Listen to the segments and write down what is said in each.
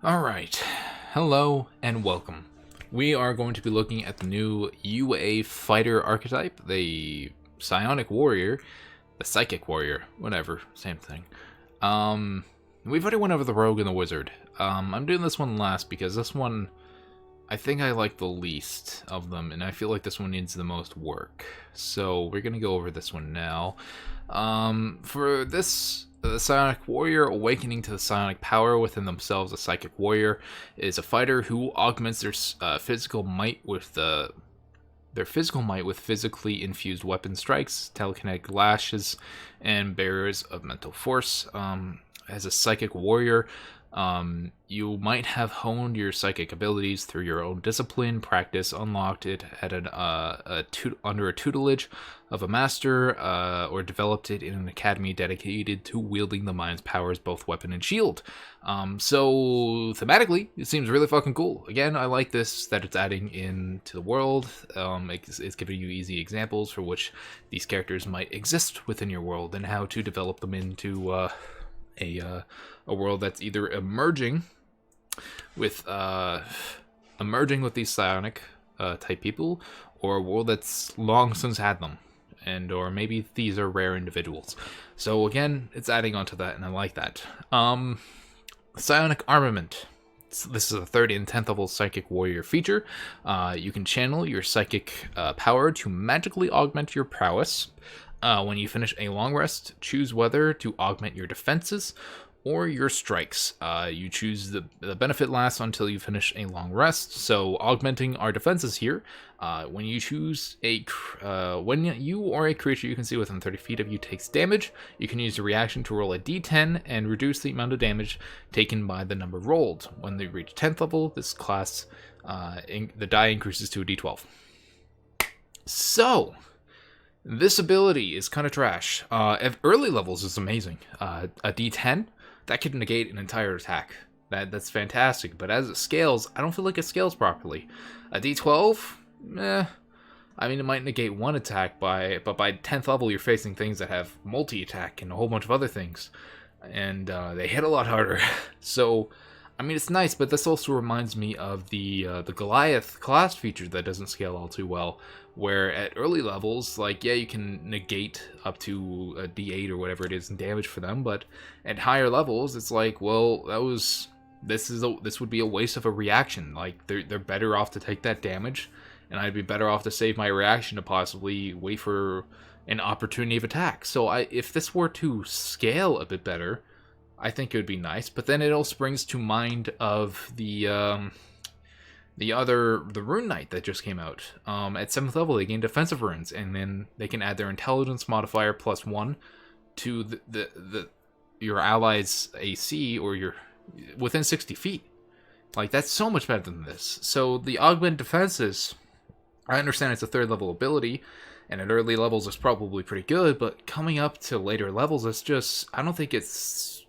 Alright, hello and welcome. We are going to be looking at the new UA fighter archetype, the Psionic warrior, the psychic warrior, whatever, same thing. We've already went over the rogue and the wizard. I'm doing this one last because this one, I think I like the least of them, and I feel like this one needs the most work. So we're going to go over this one now. For this, the Psionic Warrior, awakening to the psionic power within themselves, a psychic warrior is a fighter who augments their physical might with physically infused weapon strikes, telekinetic lashes, and barriers of mental force. As a psychic warrior, you might have honed your psychic abilities through your own discipline, practice, unlocked it at under a tutelage of a master, or developed it in an academy dedicated to wielding the mind's powers, both weapon and shield. So thematically, it seems really fucking cool. Again, I like this, that it's adding into the world. It's giving you easy examples for which these characters might exist within your world and how to develop them into a world that's either emerging with these psionic type people, or a world that's long since had them, and or maybe these are rare individuals. So again, it's adding onto that, and I like that. Psionic armament. This is a 3rd and 10th level psychic warrior feature. You can channel your psychic power to magically augment your prowess. When you finish a long rest, choose whether to augment your defenses or your strikes. You choose the benefit lasts until you finish a long rest. So augmenting our defenses here. When you choose when you or a creature you can see within 30 feet of you takes damage, you can use the reaction to roll a d10 and reduce the amount of damage taken by the number rolled. When they reach 10th level, this class, the die increases to a d12. So this ability is kind of trash. At early levels, it's amazing. A D10, that could negate an entire attack. That's fantastic. But as it scales, I don't feel like it scales properly. A D12, I mean, it might negate one attack, but by 10th level, you're facing things that have multi-attack and a whole bunch of other things. And they hit a lot harder. So, I mean, it's nice, but this also reminds me of the Goliath class feature that doesn't scale all too well, where at early levels, like, yeah, you can negate up to a d8 or whatever it is in damage for them, but at higher levels, it's like, well, this would be a waste of a reaction. Like, they're better off to take that damage, and I'd be better off to save my reaction to possibly wait for an opportunity of attack. So if this were to scale a bit better, I think it would be nice. But then it all springs to mind of the Rune Knight that just came out. At 7th level, they gain defensive runes, and then they can add their intelligence modifier +1 to your allies' AC, or your within 60 feet. Like, that's so much better than this. So the augment defenses, I understand it's a 3rd level ability, and at early levels it's probably pretty good, but coming up to later levels, it's just, I don't think it's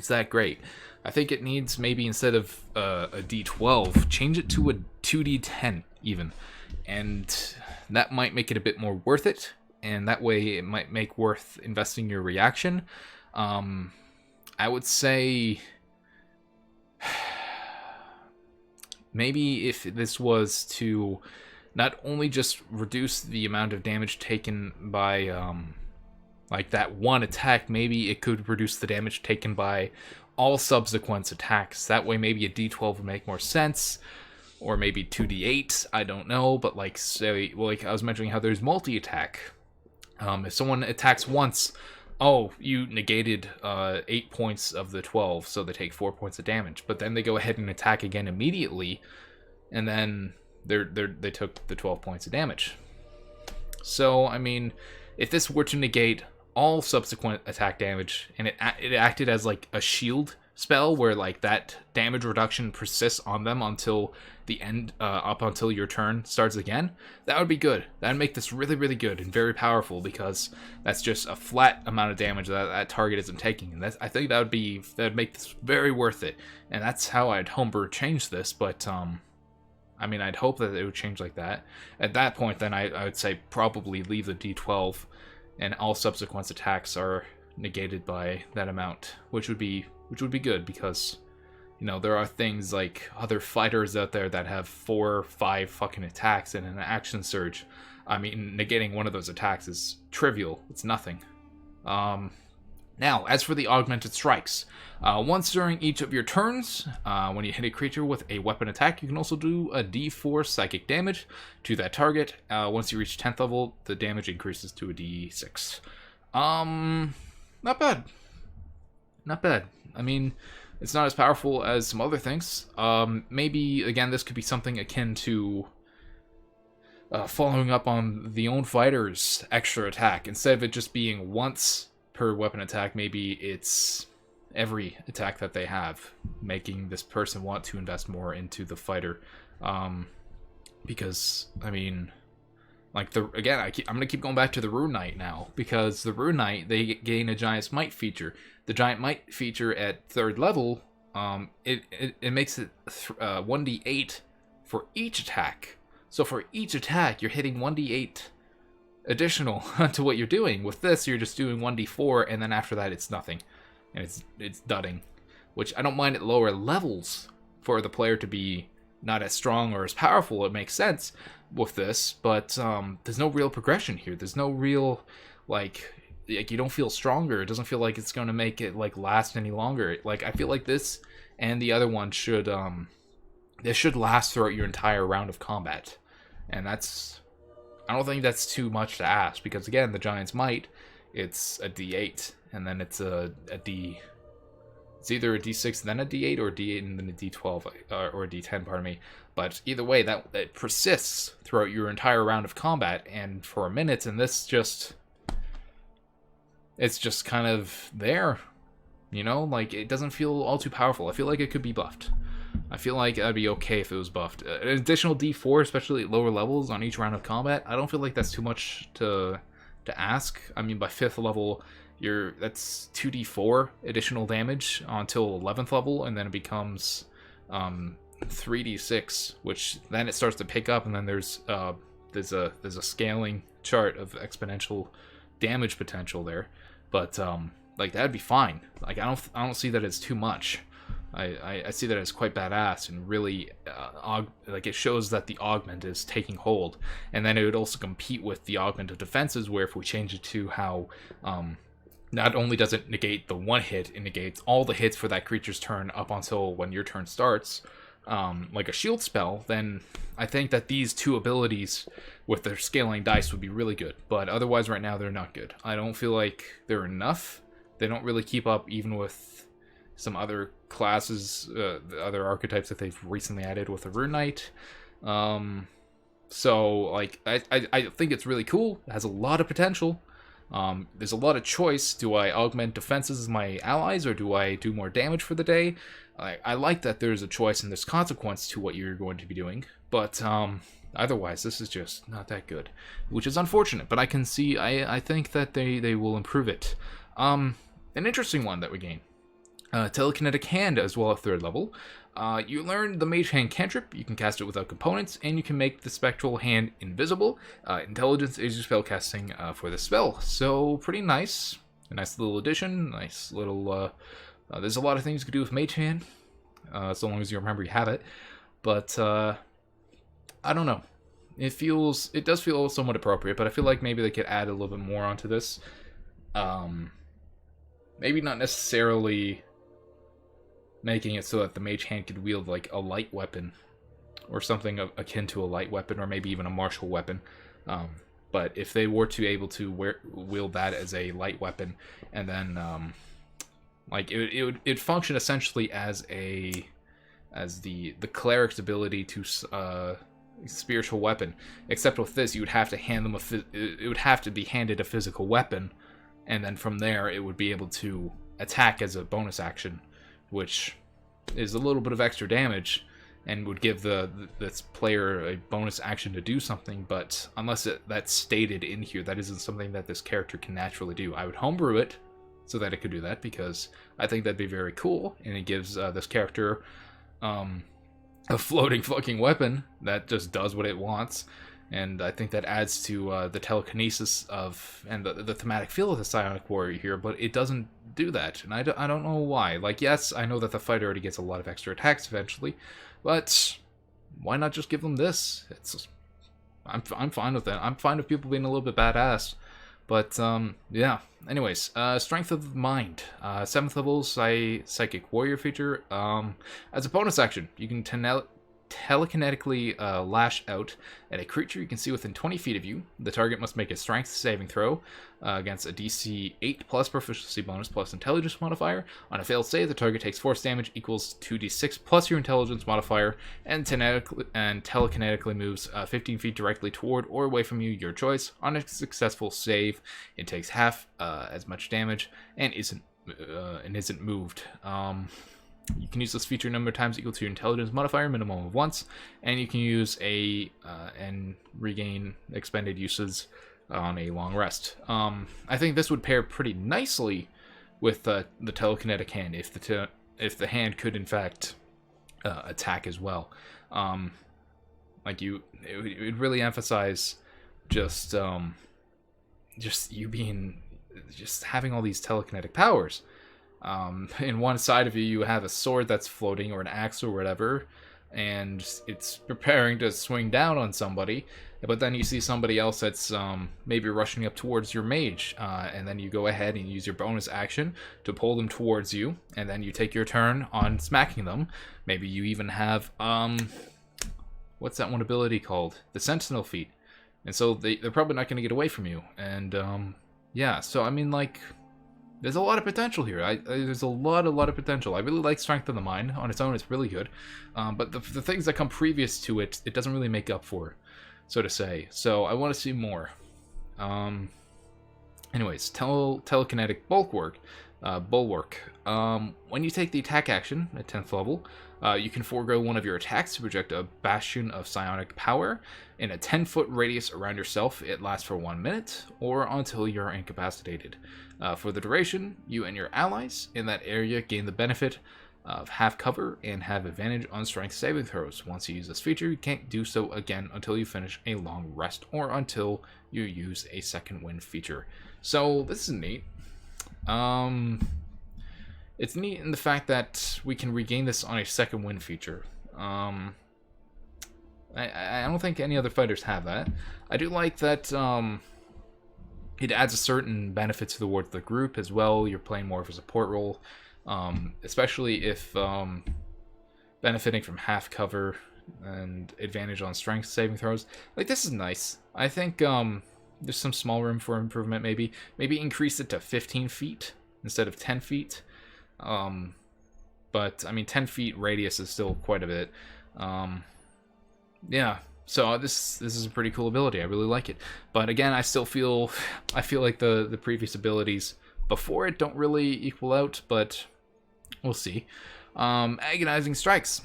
that great. I think it needs, maybe instead of a D12, change it to a 2D10 even. And that might make it a bit more worth it. And that way it might make worth investing your reaction. I would say maybe if this was to not only just reduce the amount of damage taken by like that one attack, maybe it could reduce the damage taken by all subsequent attacks. That way maybe a d12 would make more sense, or maybe 2d8, I don't know. But like, say, like I was mentioning how there's multi-attack. If someone attacks once, oh, you negated 8 points of the 12, so they take 4 points of damage. But then they go ahead and attack again immediately, and then they took the 12 points of damage. So, I mean, if this were to negate all subsequent attack damage, and it acted as like a shield spell where like that damage reduction persists on them until the end, up until your turn starts again, that would be good. That would make this really, really good and very powerful, because that's just a flat amount of damage that target isn't taking, and I think that would make this very worth it. And that's how I'd homebrew change this. But I mean, I'd hope that it would change like that. At that point, then I would say probably leave the D12, and all subsequent attacks are negated by that amount, which would be good, because You know, there are things like other fighters out there that have 4 or 5 fucking attacks in an action surge. I mean, negating one of those attacks is trivial. It's nothing. Now, as for the augmented strikes, once during each of your turns, when you hit a creature with a weapon attack, you can also do a d4 psychic damage to that target. Once you reach 10th level, the damage increases to a d6. Not bad. Not bad. I mean, it's not as powerful as some other things. Maybe, again, this could be something akin to following up on the own fighter's extra attack. Instead of it just being once per weapon attack, maybe it's every attack that they have, making this person want to invest more into the fighter. Because, I mean, like, I'm going to keep going back to the Rune Knight now, because the Rune Knight, they gain a Giant's Might feature. The Giant Might feature at 3rd level, it makes it 1d8 for each attack. So for each attack, you're hitting 1d8 additional to what you're doing. With this, you're just doing 1d4, and then after that, it's nothing. And it's dudding. Which, I don't mind at lower levels for the player to be not as strong or as powerful. It makes sense with this, but there's no real progression here. There's no real, like you don't feel stronger. It doesn't feel like it's going to make it, like, last any longer. Like, I feel like this and the other one should, this should last throughout your entire round of combat. And I don't think that's too much to ask, because, again, the Giant's Might, it's a d8, and then it's it's either a d6 then a d8, or a d8 and then a d12, or a d10, pardon me. But either way, that it persists throughout your entire round of combat, and for a minute, and it's just kind of there, you know? Like, it doesn't feel all too powerful. I feel like it could be buffed. I feel like that'd be okay if it was buffed. An additional d4, especially at lower levels on each round of combat, I don't feel like that's too much to ask. I mean, by 5th level, that's 2d4 additional damage until 11th level, and then it becomes 3d6, which then it starts to pick up, and then there's a scaling chart of exponential damage potential there. But like, that'd be fine. Like, I don't see that as too much. I see that as quite badass, and really like, it shows that the augment is taking hold. And then it would also compete with the augment of defenses, where if we change it to how not only does it negate the one hit, it negates all the hits for that creature's turn up until when your turn starts, like a shield spell, then I think that these two abilities with their scaling dice would be really good. But otherwise, right now, they're not good. I don't feel like they're enough. They don't really keep up even with some other classes, the other archetypes that they've recently added with the Rune Knight. So, like, I think it's really cool. It has a lot of potential. There's a lot of choice. Do I augment defenses as my allies, or do I do more damage for the day? I like that there's a choice and there's consequence to what you're going to be doing. But otherwise, this is just not that good, which is unfortunate. But I can see, I think that they will improve it. An interesting one that we gain. Telekinetic Hand as well at 3rd level. You learn the Mage Hand cantrip. You can cast it without components, and you can make the Spectral Hand invisible. Intelligence is your spellcasting for the spell. So, pretty nice. A nice little addition. Nice little... there's a lot of things you can do with Mage Hand, so long as you remember you have it. But, I don't know. It does feel somewhat appropriate, but I feel like maybe they could add a little bit more onto this. Maybe not necessarily making it so that the Mage Hand could wield, like, a light weapon or something akin to a light weapon, or maybe even a martial weapon. But if they were to able to wield that as a light weapon, and then like, it'd function essentially as the cleric's ability to spiritual weapon, except with this, you would have to hand them it would have to be handed a physical weapon, and then from there it would be able to attack as a bonus action, which is a little bit of extra damage and would give this player a bonus action to do something. But unless that's stated in here, that isn't something that this character can naturally do. I would homebrew it so that it could do that, because I think that'd be very cool, and it gives this character a floating fucking weapon that just does what it wants. And I think that adds to the telekinesis of and the thematic feel of the Psionic Warrior here, but it doesn't do that, and I don't know why. Like, yes, I know that the fighter already gets a lot of extra attacks eventually, but why not just give them this? I'm fine with that. I'm fine with people being a little bit badass. But, yeah. Anyways, Strength of the Mind. 7th level Psychic Warrior feature. As a bonus action, you can telekinetically lash out at a creature you can see within 20 feet of you. The target must make a strength saving throw against a DC 8 plus proficiency bonus plus intelligence modifier. On a failed save, the target takes force damage equals 2d6 plus your intelligence modifier and telekinetically moves 15 feet directly toward or away from you, your choice. On a successful save, it takes half as much damage and isn't moved. You can use this feature a number of times equal to your intelligence modifier, minimum of once, and you can use and regain expended uses on a long rest. I think this would pair pretty nicely with the telekinetic hand if the hand could in fact attack as well. It would really emphasize just having all these telekinetic powers. In one side of you, you have a sword that's floating, or an axe or whatever, and it's preparing to swing down on somebody, but then you see somebody else that's maybe rushing up towards your mage, and then you go ahead and use your bonus action to pull them towards you, and then you take your turn on smacking them. Maybe you even have, what's that one ability called? The Sentinel feat. And so they're probably not going to get away from you. And, yeah, so I mean, like, there's a lot of potential here. There's a lot of potential. I really like Strength of the Mind. On its own, it's really good. But the things that come previous to it, it doesn't really make up for, so to say. So I want to see more. Anyways, Telekinetic Bulwark. When you take the attack action at 10th level, you can forego one of your attacks to project a bastion of psionic power in a 10-foot radius around yourself. It lasts for 1 minute, or until you're incapacitated. For the duration, you and your allies in that area gain the benefit of half cover and have advantage on strength saving throws. Once you use this feature, you can't do so again until you finish a long rest, or until you use a second wind feature. So this is neat. It's neat in the fact that we can regain this on a second wind feature. I don't think any other fighters have that. I do like that it adds a certain benefit towards the group as well. You're playing more of a support role, especially if benefiting from half cover and advantage on strength saving throws. Like, this is nice. I think there's some small room for improvement. Maybe increase it to 15 feet instead of 10 feet. But I mean, 10 feet radius is still quite a bit. Yeah, so this is a pretty cool ability. I really like it. But again, I feel like the previous abilities before it don't really equal out, but we'll see. Agonizing Strikes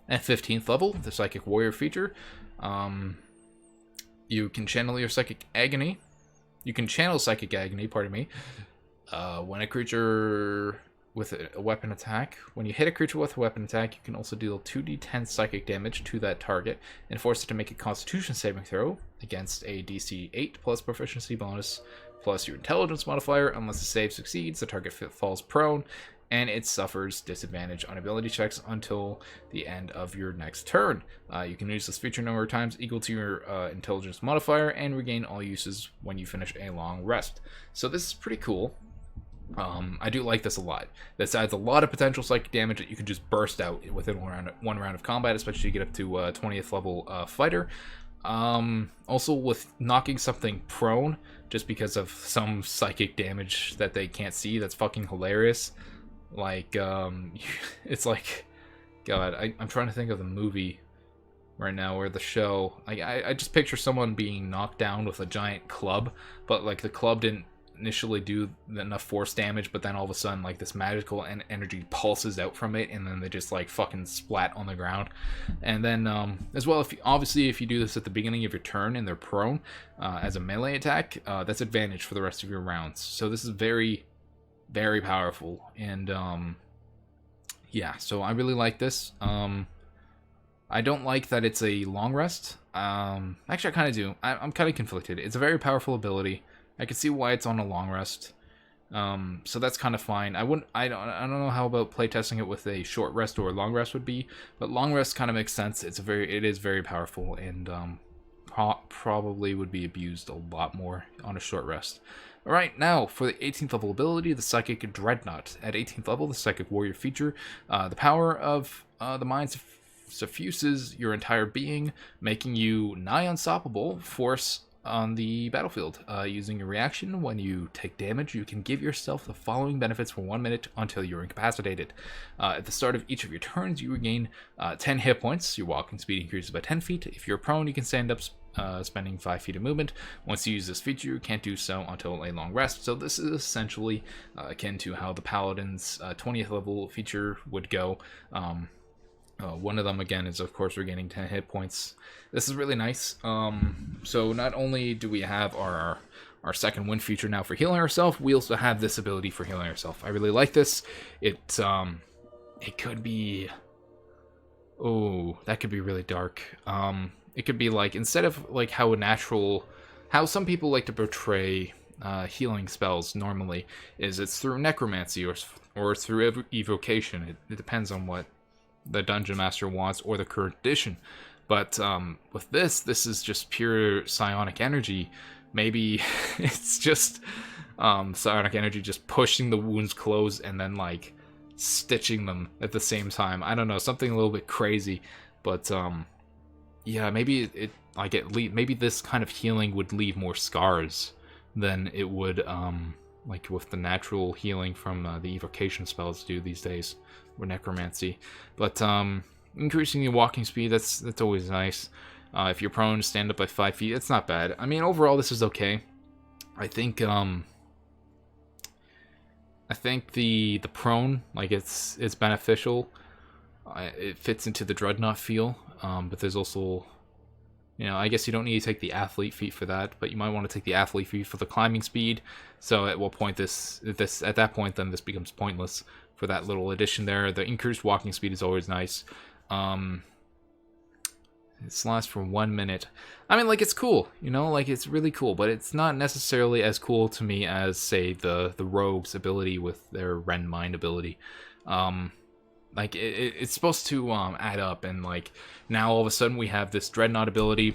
at 15th level, the Psychic Warrior feature. You can channel your Psychic Agony. You can channel Psychic Agony, pardon me, when a creature with a weapon attack. When you hit a creature with a weapon attack, you can also deal 2d10 psychic damage to that target and force it to make a Constitution saving throw against a DC 8 plus proficiency bonus plus your intelligence modifier. Unless the save succeeds, the target falls prone and it suffers disadvantage on ability checks until the end of your next turn. You can use this feature a number of times equal to your intelligence modifier and regain all uses when you finish a long rest. So this is pretty cool. I do like this a lot. This adds a lot of potential psychic damage that you can just burst out within one round of combat, especially to get up to 20th level fighter. Also, with knocking something prone just because of some psychic damage that they can't see, that's fucking hilarious. Like, it's like, God, I'm trying to think of the movie right now, or the show. I just picture someone being knocked down with a giant club, but like the club didn't initially do enough force damage, but then all of a sudden like this magical energy pulses out from it, and then they just like fucking splat on the ground. And then as well, if you do this at the beginning of your turn and they're prone as a melee attack, that's advantage for the rest of your rounds. So this is very, very powerful. And yeah, so I really like this. I don't like that it's a long rest. Actually, I kind of do. I'm kind of conflicted. It's a very powerful ability. I can see why it's on a long rest. So that's kind of fine. I don't know how about playtesting it with a short rest or a long rest would be, but long rest kind of makes sense. It is very powerful, and probably would be abused a lot more on a short rest. Alright, now for the 18th level ability, the Psychic Dreadnought. At 18th level, the Psychic Warrior feature, the power of the mind suffuses your entire being, making you nigh unstoppable force on the battlefield. Using a reaction, when you take damage, you can give yourself the following benefits for 1 minute until you're incapacitated. At the start of each of your turns, you regain 10 hit points. Your walking speed increases by 10 feet. If you're prone, you can stand up, spending 5 feet of movement. Once you use this feature, you can't do so until a long rest. So this is essentially akin to how the Paladin's 20th level feature would go. One of them, again, is of course regaining 10 hit points. This is really nice. So not only do we have our second wind feature now for healing ourselves, we also have this ability for healing ourselves. I really like this. It could be... Oh, that could be really dark. It could be like, instead of like how some people like to portray healing spells normally, is it's through necromancy or through evocation. It depends on what the dungeon master wants or the current edition. But with this is just pure psionic energy. Maybe it's just psionic energy just pushing the wounds closed and then like stitching them at the same time. I don't know, something a little bit crazy, but yeah, maybe maybe this kind of healing would leave more scars than it would like with the natural healing from the evocation spells do these days, or necromancy. But increasing your walking speed, that's always nice. If you're prone, stand up by 5 feet. It's not bad. I mean, overall, this is okay. I think the prone, like, it's beneficial. It fits into the Dreadnought feel, but there's also, you know, I guess you don't need to take the athlete feat for that, but you might want to take the athlete feat for the climbing speed. So at what point at that point, then this becomes pointless for that little addition there. The increased walking speed is always nice. It lasts for 1 minute. I mean, like, it's cool, you know, like, it's really cool, but it's not necessarily as cool to me as, say, the rogue's ability with their Ren Mind ability. Like, it's supposed to add up, and like, now all of a sudden we have this Dreadnought ability,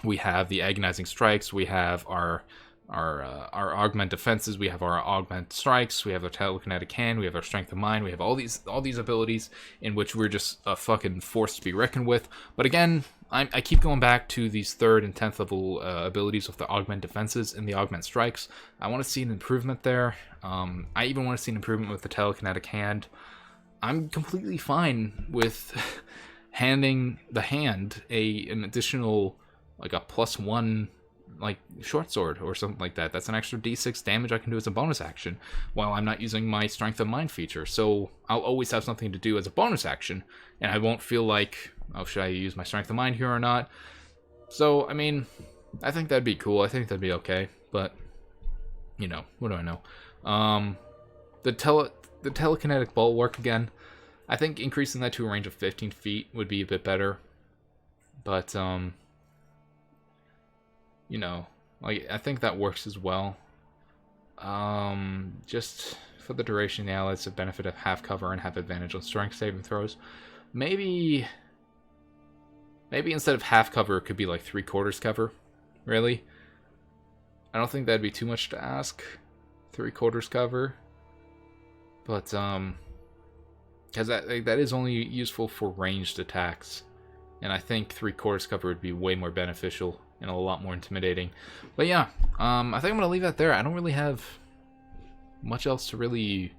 we have the Agonizing Strikes, we have our augment defenses, we have our augment strikes, we have our telekinetic hand, we have our strength of mind, we have all these abilities in which we're just a fucking force to be reckoned with. But again, I keep going back to these 3rd and 10th level abilities with the augment defenses and the augment strikes. I want to see an improvement there. I even want to see an improvement with the telekinetic hand. I'm completely fine with handing the hand an additional, like, a +1 like short sword or something like that. That's an extra d6 damage I can do as a bonus action while I'm not using my strength of mind feature. So I'll always have something to do as a bonus action, and I won't feel like, oh, should I use my strength of mind here or not? So I mean, I think that'd be cool. I think that'd be okay, but you know, what do I know? The telekinetic bulwark, again, I think increasing that to a range of 15 feet would be a bit better, but you know, like, I think that works as well. Just for the duration, the allies have benefit of half cover and have advantage on strength saving throws. Maybe instead of half cover, it could be like 3/4 cover. Really? I don't think that'd be too much to ask. 3/4 cover. But, because that is only useful for ranged attacks. And I think 3/4 cover would be way more beneficial and a lot more intimidating. But yeah, I think I'm going to leave that there. I don't really have much else to really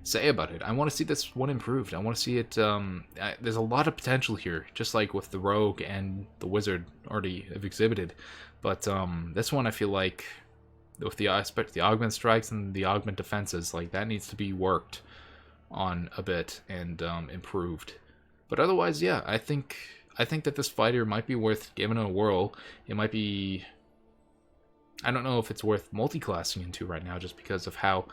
say about it. I want to see this one improved. I want to see it, there's a lot of potential here, just like with the rogue and the wizard already have exhibited. But this one, I feel like, with the aspect, the augment strikes and the augment defenses, like, that needs to be worked on a bit and improved. But otherwise, yeah, I think that this fighter might be worth giving it a whirl. It might be... I don't know if it's worth multiclassing into right now, just because of how,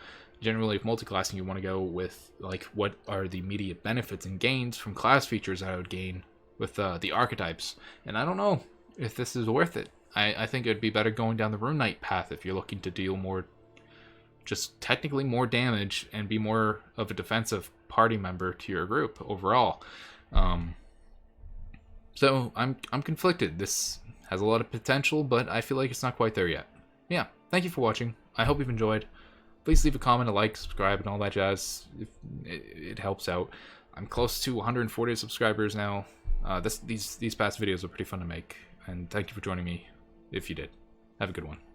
generally, if multiclassing, you want to go with, like, what are the immediate benefits and gains from class features I would gain with the archetypes, and I don't know if this is worth it. I think it'd be better going down the Rune Knight path if you're looking to deal more, just technically more damage and be more of a defensive party member to your group overall. So I'm conflicted. This has a lot of potential, but I feel like it's not quite there yet. Yeah, thank you for watching. I hope you've enjoyed. Please leave a comment, a like, subscribe, and all that jazz. It helps out. I'm close to 140 subscribers now. These past videos are pretty fun to make, and thank you for joining me if you did. Have a good one.